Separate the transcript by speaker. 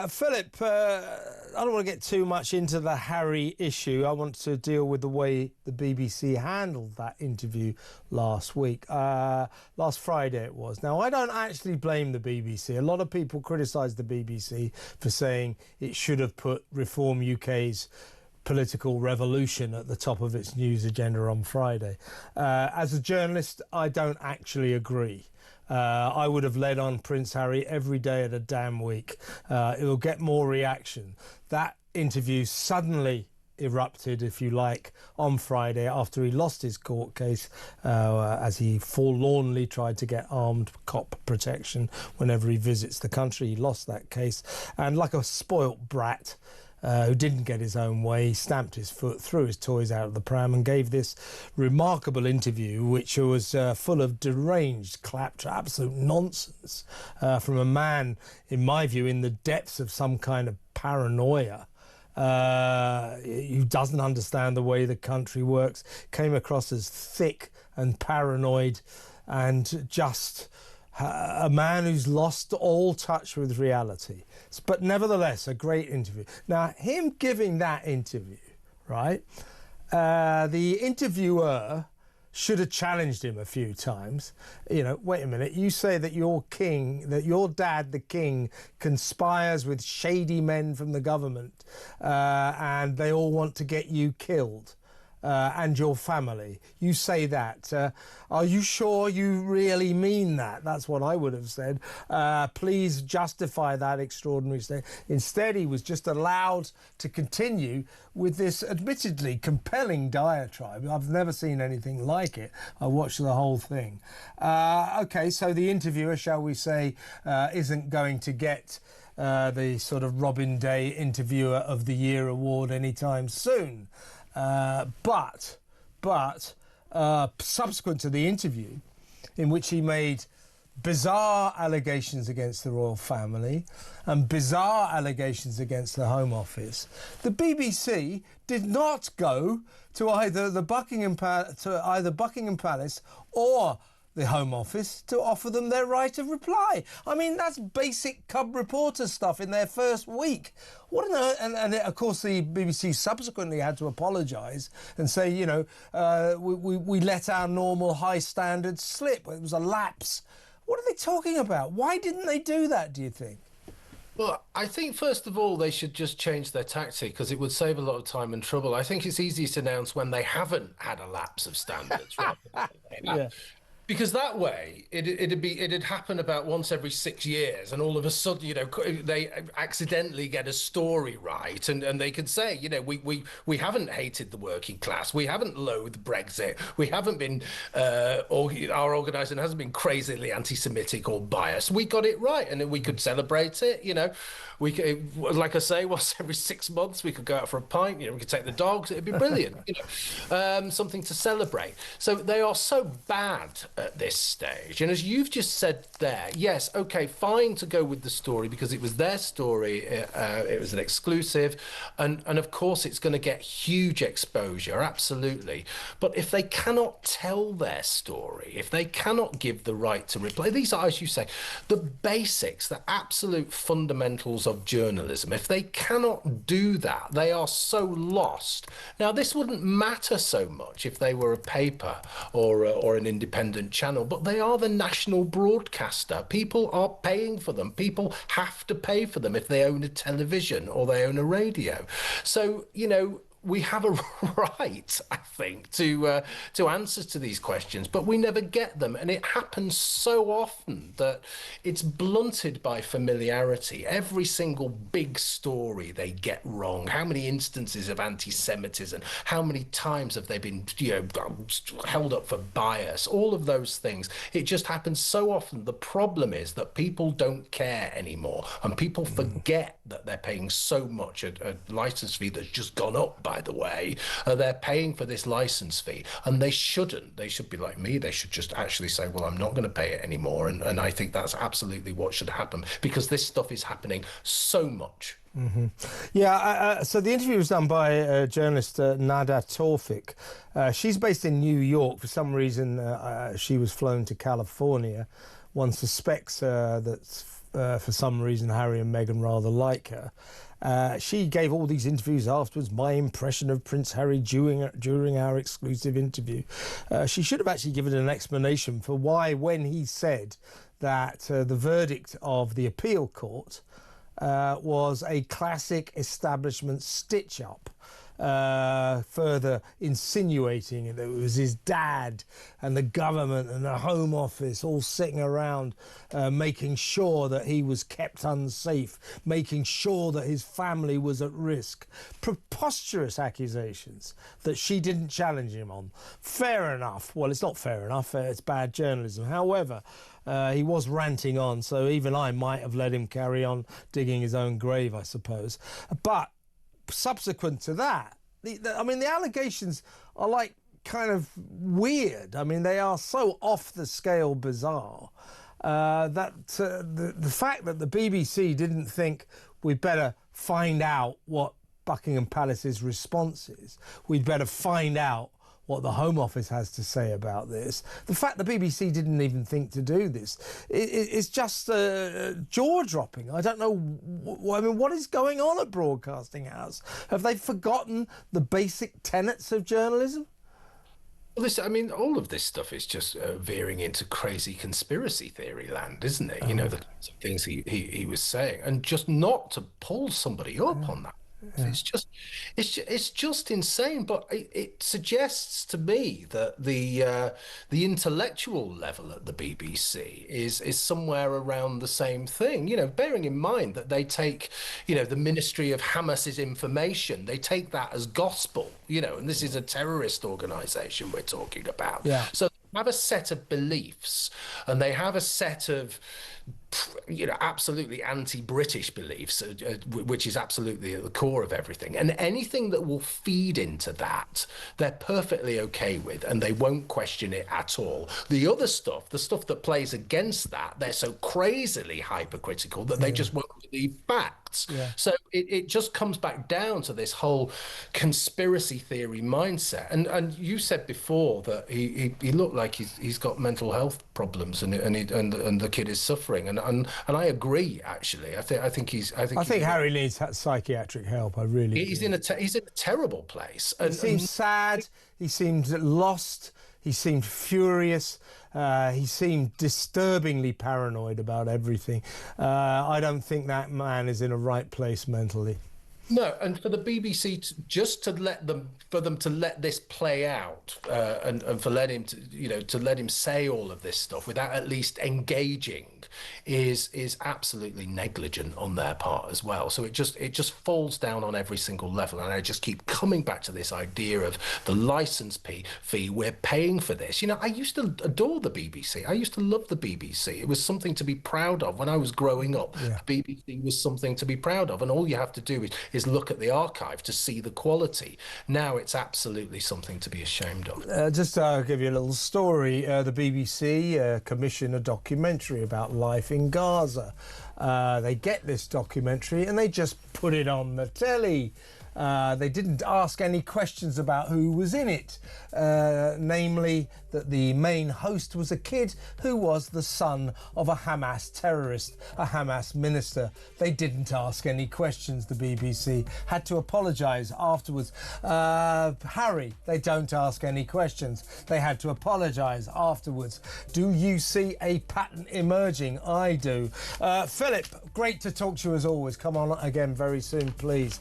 Speaker 1: Philip, I don't want to get too much into the Harry issue. I want to deal with the way the BBC handled that interview last week. Last Friday it was. Now, I don't actually blame the BBC. A lot of people criticise the BBC for saying it should have put Reform UK's political revolution at the top of its news agenda on Friday. As a journalist, I don't actually agree. I would have led on Prince Harry every day of the damn week. It will get more reaction. That interview suddenly erupted, if you like, on Friday after he lost his court case as he forlornly tried to get armed cop protection whenever he visits the country. He lost that case, and like a spoilt brat who didn't get his own way, he stamped his foot, threw his toys out of the pram and gave this remarkable interview, which was full of deranged claptrap, absolute nonsense, from a man, in my view, in the depths of some kind of paranoia, who doesn't understand the way the country works, came across as thick and paranoid and just a man who's lost all touch with reality. But nevertheless, a great interview. Now, him giving that interview, right, the interviewer should have challenged him a few times. You know, wait a minute, you say that your king, that your dad, the king, conspires with shady men from the government and they all want to get you killed. And your family. You say that. Are you sure you really mean that? That's what I would have said. Please justify that extraordinary statement. Instead, he was just allowed to continue with this admittedly compelling diatribe. I've never seen anything like it. I watched the whole thing. OK, so the interviewer, shall we say, isn't going to get the sort of Robin Day Interviewer of the Year award anytime soon. But subsequent to the interview, in which he made bizarre allegations against the royal family and bizarre allegations against the Home Office, the BBC did not go to either Buckingham Palace or the Home Office to offer them their right of reply. I mean, that's basic cub reporter stuff in their first week. What on earth? And of course, the BBC subsequently had to apologise and say, you know, we let our normal high standards slip. It was a lapse. What are they talking about? Why didn't they do that, do you think?
Speaker 2: Well, I think, first of all, they should just change their tactic because it would save a lot of time and trouble. I think it's easiest to announce when they haven't had a lapse of standards.
Speaker 1: Yeah.
Speaker 2: Because that way, it'd happen about once every 6 years, and all of a sudden, you know, they accidentally get a story right, and they could say, you know, we haven't hated the working class, we haven't loathed Brexit, we haven't been, our organisation hasn't been crazily anti-Semitic or biased. We got it right, and then we could celebrate it. You know, we could, like I say, once every 6 months, we could go out for a pint. You know, we could take the dogs. It'd be brilliant. You know, something to celebrate. So they are so bad at this stage, and as you've just said there, yes, okay, fine to go with the story because it was their story, it was an exclusive, and of course it's going to get huge exposure, absolutely. But if they cannot tell their story, if they cannot give the right to reply, these are, as you say, the basics, the absolute fundamentals of journalism. If they cannot do that, they are so lost. Now, this wouldn't matter so much if they were a paper or an independent channel, but they are the national broadcaster. People are paying for them. People have to pay for them if they own a television or they own a radio. So, you know, we have a right, I think, to answers to these questions, but we never get them. And it happens so often that it's blunted by familiarity. Every single big story they get wrong. How many instances of anti-Semitism? How many times have they been, you know, held up for bias? All of those things. It just happens so often. The problem is that people don't care anymore, and people forget that they're paying so much, a license fee that's just gone up, by the way. They're paying for this license fee, and they shouldn't. They should be like me. They should just actually say, well, I'm not going to pay it anymore. And I think that's absolutely what should happen, because this stuff is happening so much.
Speaker 1: Mm-hmm. Yeah, so the interview was done by journalist Nada Tawfik. She's based in New York. For some reason, she was flown to California. One suspects that for some reason Harry and Meghan rather like her. She gave all these interviews afterwards. My impression of Prince Harry during our exclusive interview. She should have actually given an explanation for why, when he said that the verdict of the appeal court was a classic establishment stitch-up, further insinuating that it was his dad and the government and the Home Office all sitting around making sure that he was kept unsafe, making sure that his family was at risk. Preposterous accusations that she didn't challenge him on. Fair enough. Well, it's not fair enough. It's bad journalism. However, he was ranting on, so even I might have let him carry on digging his own grave, I suppose. But subsequent to that, I mean, the allegations are like kind of weird. I mean, they are so off the scale bizarre that the fact that the BBC didn't think we'd better find out what Buckingham Palace's response is, we'd better find out what the Home Office has to say about this. The fact the BBC didn't even think to do this, it's just jaw-dropping. I don't know. I mean, what is going on at Broadcasting House? Have they forgotten the basic tenets of journalism?
Speaker 2: Well, I mean, all of this stuff is just veering into crazy conspiracy theory land, isn't it? You know, the kinds of things he was saying, and just not to pull somebody up on that. Yeah. It's just insane. But it suggests to me that the intellectual level at the BBC is somewhere around the same thing. You know, bearing in mind that they take, you know, the Ministry of Hamas's information, they take that as gospel. You know, and this is a terrorist organisation we're talking about. Yeah. So they have a set of beliefs, and they have a set of, you know, absolutely anti-British beliefs, which is absolutely at the core of everything. And anything that will feed into that, they're perfectly okay with, and they won't question it at all. The other stuff, the stuff that plays against that, they're so crazily hypercritical that they just won't believe facts. Yeah. So it just comes back down to this whole conspiracy theory mindset. And you said before that he looked like he's got mental health problems, and the kid is suffering. And I agree, actually. I think
Speaker 1: Harry needs psychiatric help. I really.
Speaker 2: He's in a terrible place.
Speaker 1: He seems sad. He seems lost. He seemed furious. He seemed disturbingly paranoid about everything. I don't think that man is in a right place mentally.
Speaker 2: No, and for the BBC to let this play out, and for let him to let him say all of this stuff without at least engaging is absolutely negligent on their part as well. So it just falls down on every single level, and I just keep coming back to this idea of the license fee. We're paying for this. You know, I used to adore the BBC. I used to love the BBC. It was something to be proud of when I was growing up. Yeah. The BBC was something to be proud of, and all you have to do is look at the archive to see the quality. Now it's absolutely something to be ashamed of.
Speaker 1: Just to give you a little story, the BBC commissioned a documentary about life in Gaza. They get this documentary and they just put it on the telly. They didn't ask any questions about who was in it, namely that the main host was a kid who was the son of a Hamas terrorist, a Hamas minister. They didn't ask any questions, the BBC. Had to apologise afterwards. Harry, they don't ask any questions. They had to apologise afterwards. Do you see a pattern emerging? I do. Philip, great to talk to you as always. Come on again very soon, please.